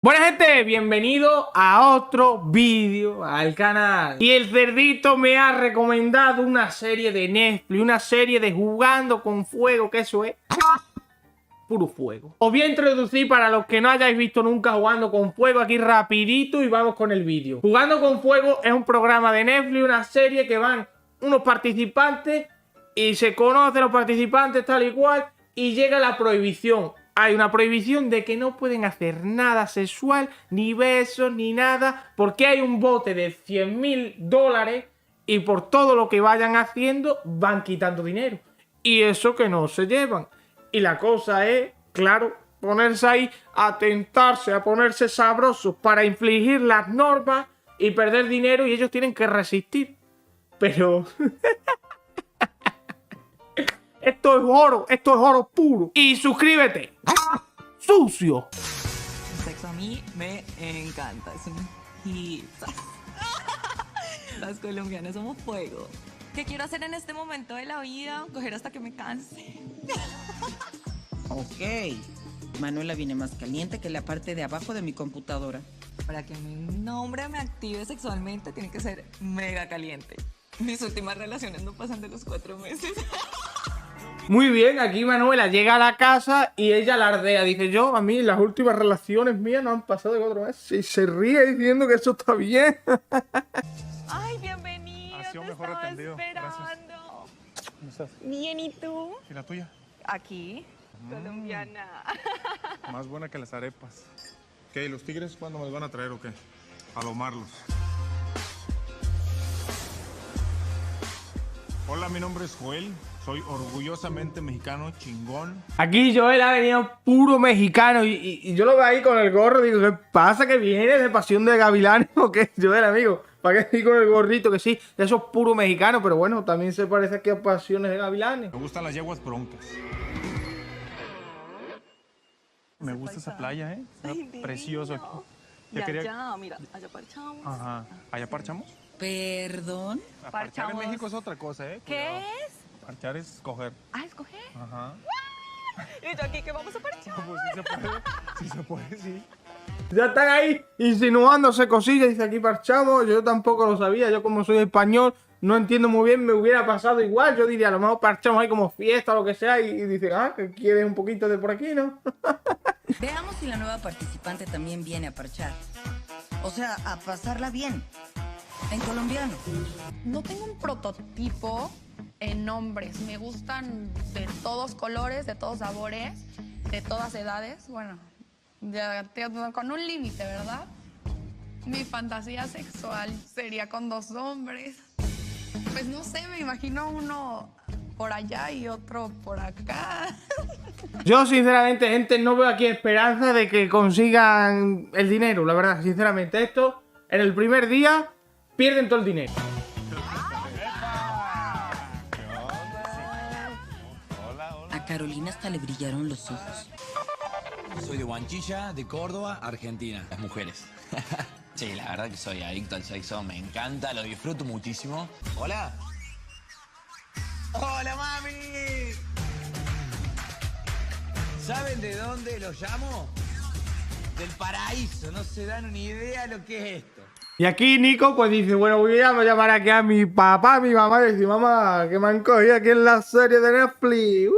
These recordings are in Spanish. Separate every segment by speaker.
Speaker 1: Buena gente, bienvenido a otro vídeo al canal. Y el cerdito me ha recomendado una serie de Netflix, una serie de Jugando con Fuego, que eso es puro fuego. Os voy a introducir para los que no hayáis visto nunca Jugando con Fuego aquí rapidito y vamos con el vídeo. Jugando con Fuego es un programa de Netflix, una serie que van unos participantes y se conocen los participantes tal y cual y llega la prohibición. Hay una prohibición de que no pueden hacer nada sexual, ni besos, ni nada, porque hay un bote de $100.000 y por todo lo que vayan haciendo van quitando dinero. Y eso que no se llevan. Y la cosa es, claro, ponerse ahí a tentarse, a ponerse sabrosos para infligir las normas y perder dinero y ellos tienen que resistir. Pero... esto es oro puro. Y suscríbete. ¡Sucio!
Speaker 2: El sexo a mí me encanta, es un hit. Las colombianas somos fuego. ¿Qué quiero hacer en este momento de la vida? Coger hasta que me canse.
Speaker 3: Ok. Manuela viene más caliente que la parte de abajo de mi computadora.
Speaker 2: Para que un hombre me active sexualmente tiene que ser mega caliente. Mis últimas relaciones no pasan de los 4 meses.
Speaker 1: Muy bien, aquí Manuela llega a la casa y ella alardea. Dice, a mí las últimas relaciones mías no han pasado de 4 meses. Y se ríe diciendo que eso está bien.
Speaker 2: Ay, bienvenido.
Speaker 4: Ha sido
Speaker 2: te
Speaker 4: mejor
Speaker 2: estaba
Speaker 4: atendido.
Speaker 2: esperando.
Speaker 4: ¿Cómo estás?
Speaker 2: Bien, ¿y tú?
Speaker 4: ¿Y la tuya?
Speaker 2: Aquí, colombiana.
Speaker 4: Más buena que las arepas. ¿Qué? ¿Y los tigres cuándo me los van a traer o qué? A domarlos. Hola, mi nombre es Joel. Soy orgullosamente mexicano, chingón.
Speaker 1: Aquí Joel ha venido puro mexicano y yo lo veo ahí con el gorro. Digo, ¿qué pasa? ¿Que viene de Pasión de Gavilanes o qué? Joel, amigo, ¿para qué ir con el gorrito? Que sí, eso es puro mexicano, pero bueno, también se parece aquí a Pasiones de Gavilanes.
Speaker 4: Me gustan las yeguas broncas. Me gusta esa playa, ¿eh? Está
Speaker 2: Ay,
Speaker 4: precioso aquí.
Speaker 2: divino. Ya, mira, allá parchamos.
Speaker 4: Ajá. ¿Allá parchamos?
Speaker 3: Perdón.
Speaker 4: Parchar en
Speaker 2: Parchamos.
Speaker 4: México es otra cosa, ¿eh?
Speaker 2: ¿Qué
Speaker 4: Cuidado.
Speaker 2: es?
Speaker 4: Parchar es coger.
Speaker 2: Ah, escoger.
Speaker 4: Ajá.
Speaker 2: Y yo aquí que vamos a parchar.
Speaker 4: Pues sí se puede. Sí se puede, sí.
Speaker 1: Ya están ahí insinuándose cosillas. Dice, aquí parchamos. Yo tampoco lo sabía. Yo como soy español, no entiendo muy bien. Me hubiera pasado igual. Yo diría, a lo mejor parchamos ahí como fiesta o lo que sea. Y dice, que quieres un poquito de por aquí, ¿no?
Speaker 3: Veamos si la nueva participante también viene a parchar. O sea, a pasarla bien. En colombiano.
Speaker 5: No tengo un prototipo en hombres. Me gustan de todos colores, de todos sabores, de todas edades. Bueno, con un límite, ¿verdad? Mi fantasía sexual sería con 2 hombres. Pues no sé, me imagino uno por allá y otro por acá.
Speaker 1: Yo, sinceramente, gente, no veo aquí esperanza de que consigan el dinero, la verdad, sinceramente. Esto, en el primer día, pierden todo el dinero.
Speaker 3: A Carolina hasta le brillaron los ojos.
Speaker 6: Soy de Huanchilla, de Córdoba, Argentina. Las mujeres. Sí, la verdad que soy adicto al sexo. Me encanta, lo disfruto muchísimo. Hola. Hola, mami. ¿Saben de dónde los llamo? Del paraíso. No se dan ni idea lo que es esto.
Speaker 1: Y aquí Nico pues dice, bueno, voy a llamar aquí a mi papá, a mi mamá, y decir, mamá, que me han cogido aquí en la serie de Netflix.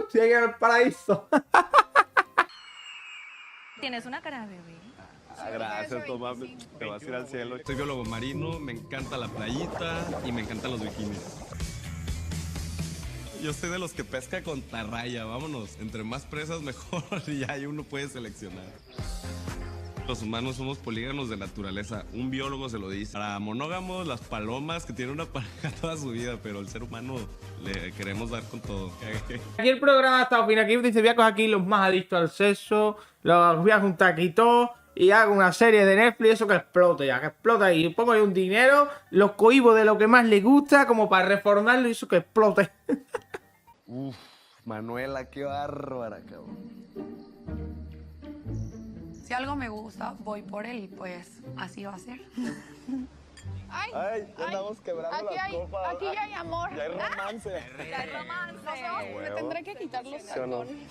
Speaker 1: Estoy aquí en el paraíso.
Speaker 2: Tienes una cara de bebé.
Speaker 7: Gracias, Tomás. Te vas a ir al cielo. Soy biólogo marino, me encanta la playita y me encantan los bikinis. Yo soy de los que pesca con la raya, vámonos. Entre más presas, mejor y ya ahí uno puede seleccionar. Los humanos somos polígamos de naturaleza. Un biólogo se lo dice. Para monógamos, las palomas que tienen una pareja toda su vida, pero el ser humano le queremos dar con todo.
Speaker 1: Aquí el programa hasta el final. Aquí dice, voy a coger aquí los más adictos al sexo, los voy a juntar aquí todos y hago una serie de Netflix, eso que explote ya, que explota y pongo ahí un dinero, los cohibo de lo que más les gusta como para reformarlo y eso que explote.
Speaker 7: Uf, Manuela, qué bárbara, cabrón.
Speaker 5: Si algo me gusta, voy por él y pues así va a ser. Ay,
Speaker 8: ya andamos quebrando
Speaker 5: aquí
Speaker 8: las
Speaker 5: hay,
Speaker 8: copas.
Speaker 5: aquí ya hay amor.
Speaker 8: Ya hay romance.
Speaker 2: Ya hay romance.
Speaker 5: Me tendré que quitar los
Speaker 8: ¿Sí o no?
Speaker 5: tacones.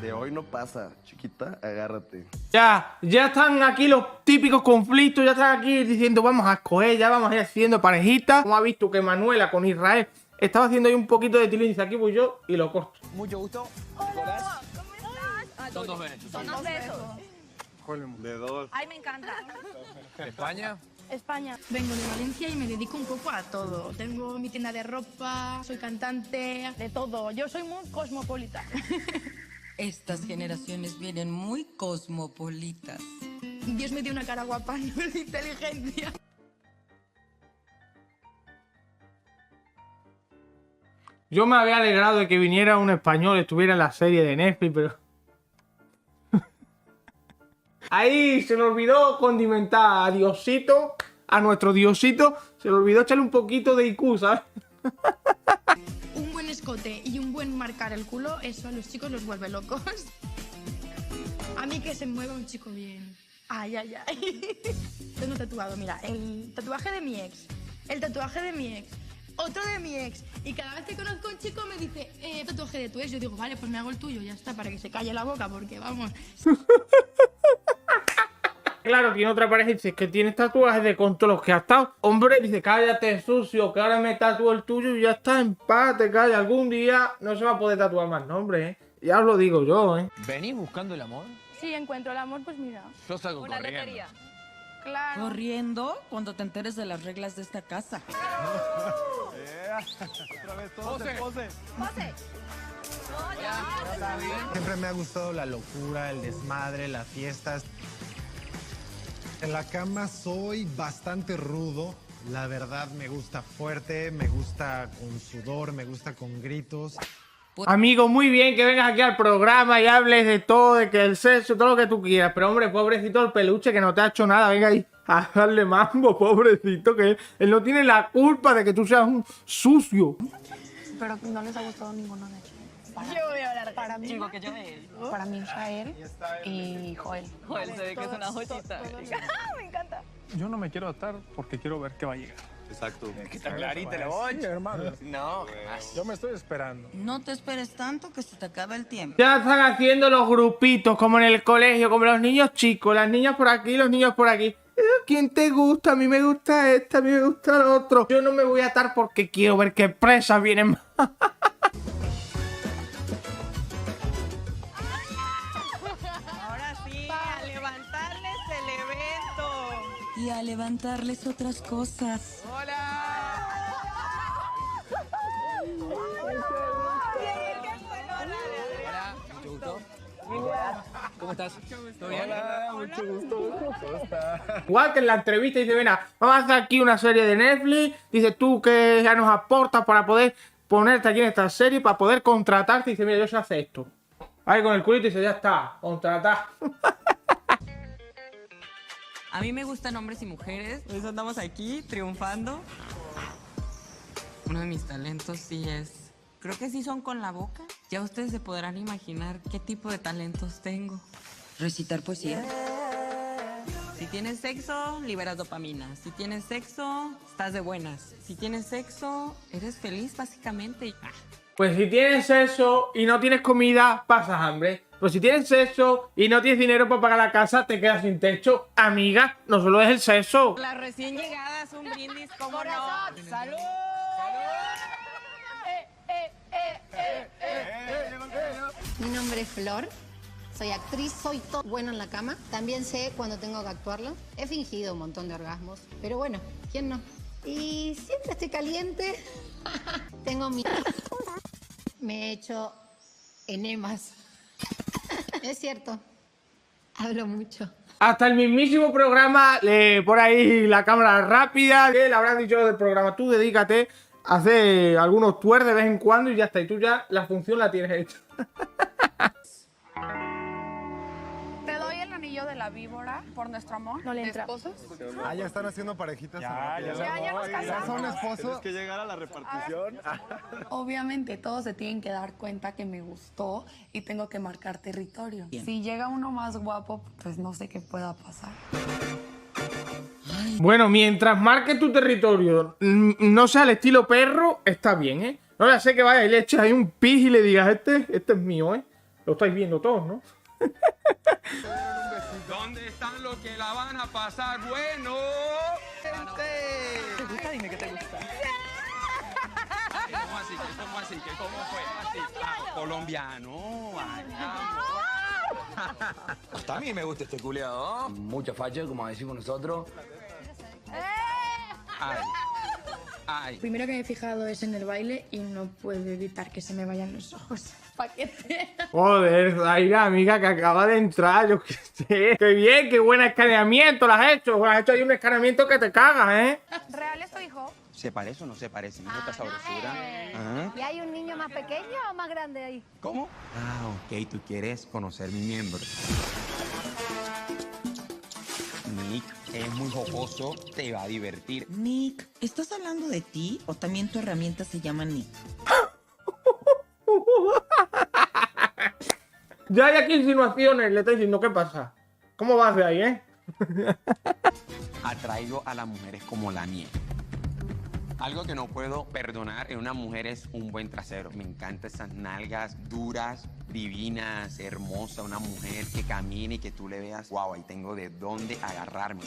Speaker 8: De hoy no pasa, chiquita, agárrate.
Speaker 1: Ya están aquí los típicos conflictos, ya están aquí diciendo vamos a escoger, ya vamos a ir haciendo parejitas. Como ha visto que Manuela con Israel estaba haciendo ahí un poquito de tilín, dice aquí voy yo y lo corto.
Speaker 6: Mucho gusto.
Speaker 2: Hola, ¿cómo estás?
Speaker 6: Son 2 besos.
Speaker 2: Son 2 besos.
Speaker 8: De dos.
Speaker 2: Ay, me encanta.
Speaker 6: España.
Speaker 5: España.
Speaker 9: Vengo de Valencia y me dedico un poco a todo. Tengo mi tienda de ropa, soy cantante,
Speaker 5: De todo. Yo soy muy cosmopolita.
Speaker 3: Estas generaciones vienen muy cosmopolitas.
Speaker 9: Dios me dio una cara guapa, no de inteligencia.
Speaker 1: Yo me había alegrado de que viniera un español, estuviera en la serie de Netflix, pero... Ahí se le olvidó condimentar a Diosito, a nuestro Diosito, se le olvidó echarle un poquito de IQ, ¿sabes?
Speaker 9: Un buen escote y un buen marcar el culo, eso a los chicos los vuelve locos. A mí que se mueva un chico bien. Ay, ay, ay. Tengo tatuado, mira, el tatuaje de mi ex, el tatuaje de mi ex, otro de mi ex. Y cada vez que conozco a un chico me dice, tatuaje de tu ex. Yo digo, vale, pues me hago el tuyo, ya está, para que se calle la boca, porque vamos.
Speaker 1: Claro, tiene otra pareja y dice que tienes tatuajes de con todos los que ha estado. Hombre, dice, cállate, sucio, que ahora me tatúo el tuyo y ya está, en paz, te callas. Algún día no se va a poder tatuar más nombre, ¿eh? Ya os lo digo yo, ¿eh?
Speaker 6: ¿Venís buscando el amor?
Speaker 5: Si encuentro el amor, pues mira.
Speaker 6: Yo salgo
Speaker 2: Una
Speaker 6: corriendo.
Speaker 2: lotería.
Speaker 5: Claro.
Speaker 3: Corriendo cuando te enteres de las reglas de esta casa.
Speaker 8: Otra vez, pose.
Speaker 2: José.
Speaker 10: Siempre me ha gustado la locura, el desmadre, las fiestas. En la cama soy bastante rudo. La verdad me gusta fuerte, me gusta con sudor, me gusta con gritos.
Speaker 1: Amigo, muy bien que vengas aquí al programa y hables de todo, de que el sexo, todo lo que tú quieras. Pero hombre, pobrecito el peluche que no te ha hecho nada, venga ahí a darle mambo, pobrecito, que él no tiene la culpa de que tú seas un sucio.
Speaker 5: Pero no les ha gustado ninguno de ellos.
Speaker 2: Yo voy a hablar
Speaker 5: Para mí,
Speaker 2: Chico, que yo de él.
Speaker 5: para mí Israel y Joel.
Speaker 2: Joder, se ve que es una joyita. Me encanta.
Speaker 4: Yo no me quiero atar porque quiero ver qué va a llegar.
Speaker 8: Exacto.
Speaker 6: Está clarita la voz.
Speaker 4: Sí, hermano.
Speaker 6: No.
Speaker 4: Yo me estoy esperando.
Speaker 3: No te esperes tanto que se te acabe el tiempo.
Speaker 1: Ya están haciendo los grupitos, como en el colegio, como los niños chicos, las niñas por aquí, los niños por aquí. ¿Quién te gusta? A mí me gusta esta, a mí me gusta el otro. Yo no me voy a atar porque quiero ver qué presas vienen más.
Speaker 2: Ahora sí, a levantarles el evento.
Speaker 3: Y a levantarles otras cosas.
Speaker 6: Hola, mucho gusto. ¿Cómo estás? ¿Todo bien?
Speaker 8: Mucho gusto. ¿Cómo estás?
Speaker 1: Igual que en la entrevista dice, ven, vamos a hacer aquí una serie de Netflix. Dice, tú que ya nos aportas para poder ponerte aquí en esta serie, para poder contratarte. Dice, mira, yo sé hacer esto. Ahí con el culito dice, ya está, contratar.
Speaker 2: A mí me gustan hombres y mujeres. Por eso andamos aquí triunfando. Uno de mis talentos sí es... Creo que sí son con la boca. Ya ustedes se podrán imaginar qué tipo de talentos tengo.
Speaker 3: Recitar poesía.
Speaker 2: Si tienes sexo, liberas dopamina. Si tienes sexo, estás de buenas. Si tienes sexo, eres feliz básicamente.
Speaker 1: Pues si tienes sexo y no tienes comida, pasas hambre. Pues si tienes sexo y no tienes dinero para pagar la casa, te quedas sin techo. Amiga, no solo es el sexo.
Speaker 2: Las recién llegadas, un brindis, ¿cómo no? ¡Salud!
Speaker 11: Mi nombre es Flor, soy actriz, soy todo buena en la cama. También sé cuando tengo que actuarlo. He fingido un montón de orgasmos, pero bueno, ¿quién no? Y siempre estoy caliente. Tengo mi... Me he hecho enemas. Es cierto, hablo mucho.
Speaker 1: Hasta el mismísimo programa, por ahí la cámara rápida, que le habrán dicho del programa, tú dedícate a hacer algunos twerks de vez en cuando y ya está. Y tú ya la función la tienes hecha.
Speaker 5: Te doy el anillo de la víbora por nuestro amor. No le entra. ¿Esposos?
Speaker 10: Ah, ya están haciendo parejitas.
Speaker 5: Ya nos
Speaker 10: Ya son
Speaker 5: casamos.
Speaker 10: esposos.
Speaker 8: Tienes que llegar a la repartición.
Speaker 5: Obviamente todos se tienen que dar cuenta que me gustó y tengo que marcar territorio. Si llega uno más guapo, pues no sé qué pueda pasar.
Speaker 1: Bueno, mientras marque tu territorio no sea el estilo perro, está bien, ¿eh? No le sé que vaya y le eches ahí un pis y le digas, este es mío, ¿eh? Lo estáis viendo todos, ¿no?
Speaker 12: ¿Dónde están los que la van a pasar bueno?
Speaker 2: ¿Te gusta? Dime que te gusta.
Speaker 12: ¿Cómo así? ¿Cómo así? ¿Cómo fue? Así, colombiano.
Speaker 6: Hasta a mí me gusta este culeado. Mucha facha, como decimos nosotros.
Speaker 12: Ay.
Speaker 9: Primero que me he fijado es en el baile y no puedo evitar que se me vayan los ojos. Paquete.
Speaker 1: Joder, Zaira, amiga, que acaba de entrar, yo qué sé. Qué bien, qué buen escaneamiento lo has hecho. Has hecho ahí un escaneamiento que te cagas, ¿eh?
Speaker 9: ¿Real es tu hijo?
Speaker 12: ¿Se parece o no se parece? Mira esta sabrosura. Ajá.
Speaker 11: ¿Y hay un niño más pequeño o más grande ahí?
Speaker 12: ¿Cómo? Ok, tú quieres conocer mi miembro. Nick es muy jocoso, te va a divertir.
Speaker 3: Nick, ¿estás hablando de ti o también tu herramienta se llama Nick?
Speaker 1: Ya hay aquí insinuaciones, le estoy diciendo, ¿qué pasa? ¿Cómo vas de ahí, eh?
Speaker 12: Atraigo a las mujeres como la miel. Algo que no puedo perdonar en una mujer es un buen trasero. Me encantan esas nalgas duras, divinas, hermosas. Una mujer que camine y que tú le veas, wow, ahí tengo de dónde agarrarme.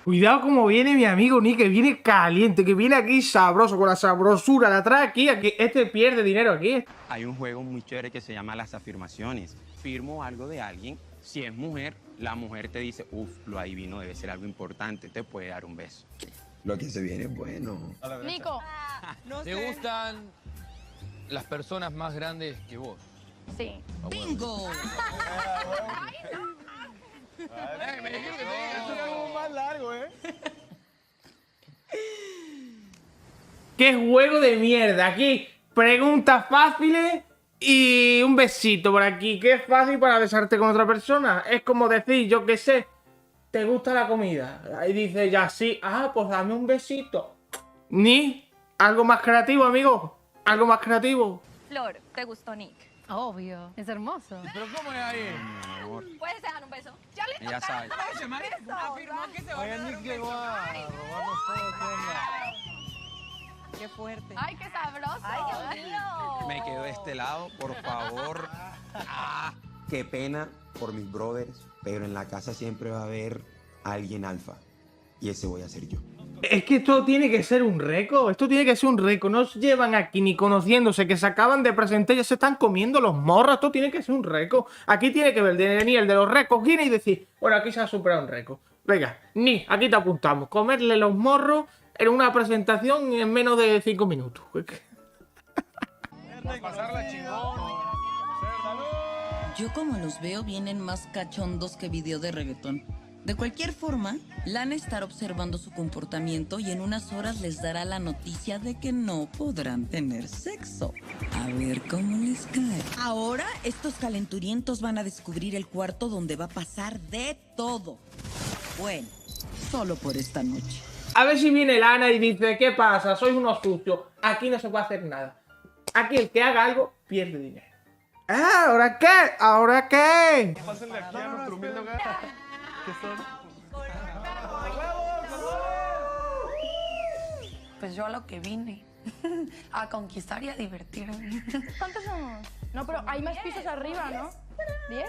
Speaker 1: Cuidado como viene mi amigo Nick, que viene caliente, que viene aquí sabroso, con la sabrosura, la trae aquí, este pierde dinero aquí.
Speaker 12: Hay un juego muy chévere que se llama las afirmaciones. Firmo algo de alguien, si es mujer, la mujer te dice, uff, lo adivino, debe ser algo importante, te puede dar un beso.
Speaker 6: Lo que se viene es bueno.
Speaker 9: Nico.
Speaker 13: ¿Te gustan las personas más grandes que vos?
Speaker 9: Sí.
Speaker 3: ¡Bingo!
Speaker 13: Me dijeron que te
Speaker 10: Eso es algo más largo, ¿eh?
Speaker 1: ¡Qué juego de mierda! Aquí, preguntas fáciles y un besito por aquí. ¿Qué es fácil para besarte con otra persona? Es como decir, yo qué sé, ¿te gusta la comida? Ahí dice ya sí. Ah, pues dame un besito. Ni algo más creativo, amigo. Algo más creativo.
Speaker 5: Flor, ¿te gustó Nick?
Speaker 11: Obvio, es hermoso.
Speaker 13: ¿Pero cómo es ahí?
Speaker 12: Mi amor,
Speaker 5: ¿Puedes dejar un beso? Ya le
Speaker 12: ya sabes.
Speaker 2: Afirmó que se va a
Speaker 10: Oye,
Speaker 2: dar
Speaker 10: Nick
Speaker 2: un
Speaker 10: llegó
Speaker 2: beso.
Speaker 10: a robarnos todo, ¿qué onda?
Speaker 2: Qué fuerte.
Speaker 5: ¡Ay, qué sabroso! ¡Ay, Dios mío!
Speaker 12: Me quedo de este lado, por favor. Qué pena por mis brothers, pero en la casa siempre va a haber alguien alfa. Y ese voy a ser yo.
Speaker 1: Es que esto tiene que ser un récord. Esto tiene que ser un récord. No se llevan aquí ni conociéndose, que se acaban de presentar y ya se están comiendo los morros. Esto tiene que ser un récord. Aquí tiene que venir el de los récords Guinness y decir, bueno, aquí se ha superado un récord. Venga, ni, aquí te apuntamos. Comerle los morros en una presentación en menos de 5 minutos.
Speaker 10: Pasarla chingón.
Speaker 3: Yo como los veo vienen más cachondos que video de reggaetón. De cualquier forma, Lana estará observando su comportamiento y en unas horas les dará la noticia de que no podrán tener sexo. A ver cómo les cae. Ahora, estos calenturientos van a descubrir el cuarto donde va a pasar de todo. Bueno, solo por esta noche.
Speaker 1: A ver si viene Lana y dice, ¿qué pasa? Sois unos sucios. Aquí no se puede hacer nada. Aquí el que haga algo pierde dinero. Ah, ¿ahora qué? ¿Ahora qué?
Speaker 10: Pásenle aquí a nuestro humilde hogar. ¿Qué son?
Speaker 9: Pues yo a lo que vine. A conquistar y a divertirme. ¿Cuántos somos? No, pero hay más pisos arriba, ¿no? ¿10?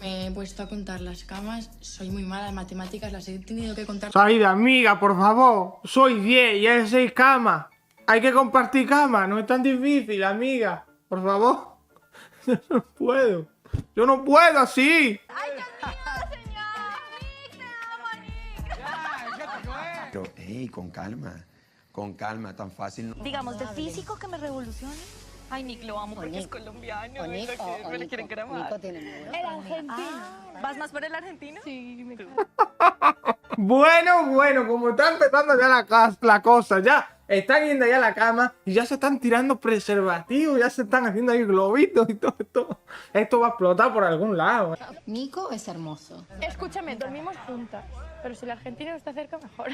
Speaker 9: Me he puesto a contar las camas. Soy muy mala en matemáticas, las he tenido que contar.
Speaker 1: Saida, amiga, por favor. Soy 10 y hay 6 camas. Hay que compartir camas. No es tan difícil, amiga. Por favor. Yo no puedo. Yo no puedo así.
Speaker 5: ¡Ay, Dios mío, señor! ¡Nick, te amo, Nick!
Speaker 12: Pero, hey, con calma, tan fácil. No.
Speaker 5: Digamos, de físico que me revolucione. Ay, Nick, lo amo porque es colombiano.
Speaker 11: Nico tiene muy
Speaker 5: El argentino. ¿Vas más por el argentino?
Speaker 9: Sí, me encanta.
Speaker 1: Bueno, como está empezando ya la cosa, ya están yendo ya a la cama y ya se están tirando preservativos, ya se están haciendo ahí globitos y todo esto. Esto va a explotar por algún lado.
Speaker 11: Nico es hermoso.
Speaker 9: Escúchame, dormimos juntas. Pero si el argentino está cerca, mejor.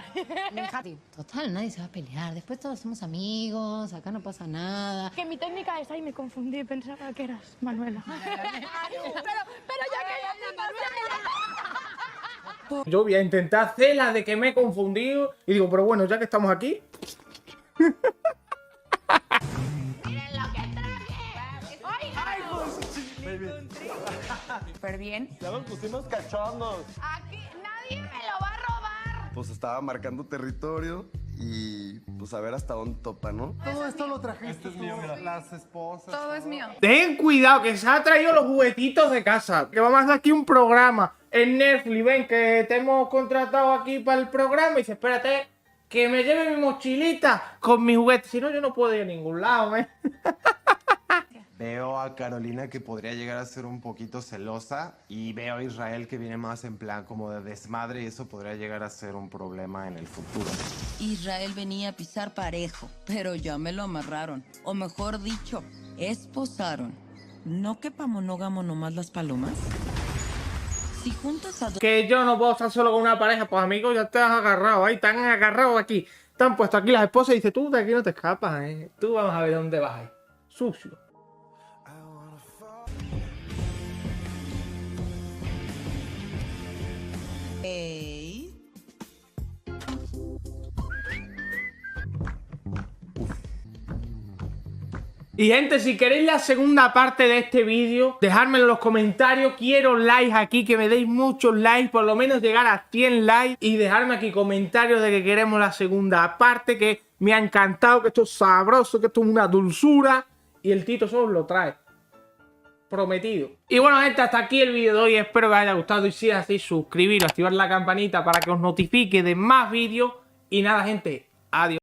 Speaker 11: Total, nadie se va a pelear. Después todos somos amigos, acá no pasa nada.
Speaker 9: Que mi técnica es ahí, me confundí, pensaba que eras Manuela.
Speaker 5: Pero ya que ya te pasé.
Speaker 1: Yo voy a intentar hacer la de que me he confundido. Y digo, pero bueno, ya que estamos aquí.
Speaker 5: Súper bien.
Speaker 8: Ya nos pusimos cachondos.
Speaker 5: Aquí nadie me lo va a robar.
Speaker 8: Pues estaba marcando territorio y pues a ver hasta dónde topa, ¿no?
Speaker 10: Todo esto lo trajiste tú, las esposas.
Speaker 5: Todo es mío.
Speaker 1: Ten cuidado, que se ha traído los juguetitos de casa. Que vamos a hacer aquí un programa en Netflix. Ven, que te hemos contratado aquí para el programa. Y dice, espérate, que me lleve mi mochilita con mis juguetes. Si no, yo no puedo ir a ningún lado, ¿eh?
Speaker 10: Veo a Carolina que podría llegar a ser un poquito celosa y veo a Israel que viene más en plan como de desmadre y eso podría llegar a ser un problema en el futuro.
Speaker 3: Israel venía a pisar parejo, pero ya me lo amarraron. O mejor dicho, esposaron. ¿No que pa' monógamo nomás las palomas? Si juntas a dos...
Speaker 1: Que yo no puedo estar solo con una pareja. Pues amigos, ya te has agarrado ahí. Te han agarrado aquí. Te han puesto aquí las esposas y dices, tú de aquí no te escapas, ¿eh? Tú vamos a ver dónde vas ahí. Sucio.
Speaker 3: Ey.
Speaker 1: Y gente, si queréis la segunda parte de este vídeo, dejármelo en los comentarios. Quiero likes aquí, que me deis muchos likes, por lo menos llegar a 100 likes. Y dejarme aquí comentarios de que queremos la segunda parte, que me ha encantado, que esto es sabroso, que esto es una dulzura. Y el Tito solo lo trae. Prometido. Y bueno, gente, hasta aquí el vídeo de hoy. Espero que os haya gustado y si es así, suscribiros, activar la campanita para que os notifique de más vídeos. Y nada, gente, adiós.